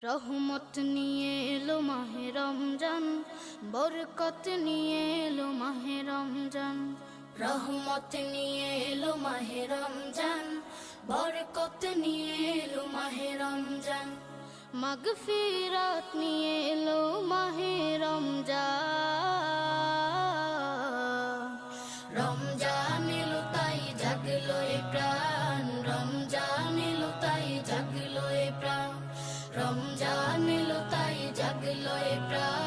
রহমত নিয়ে এলো মাহে রমজান, বরকত নিয়ে এলো মাহে রমজান। রহমত নিয়ে এলো মাহে রমজান, বরকত নিয়ে এলো মাহে রমজান। মাগফিরাত নিয়ে এলো মাহে রমজান। রমজান এলো তাই জাগলো এ প্রাণ, রমজান এলো তাই জাগলো এ প্রাণ, রমজান এলো তাই জাগলো এ প্রাণ।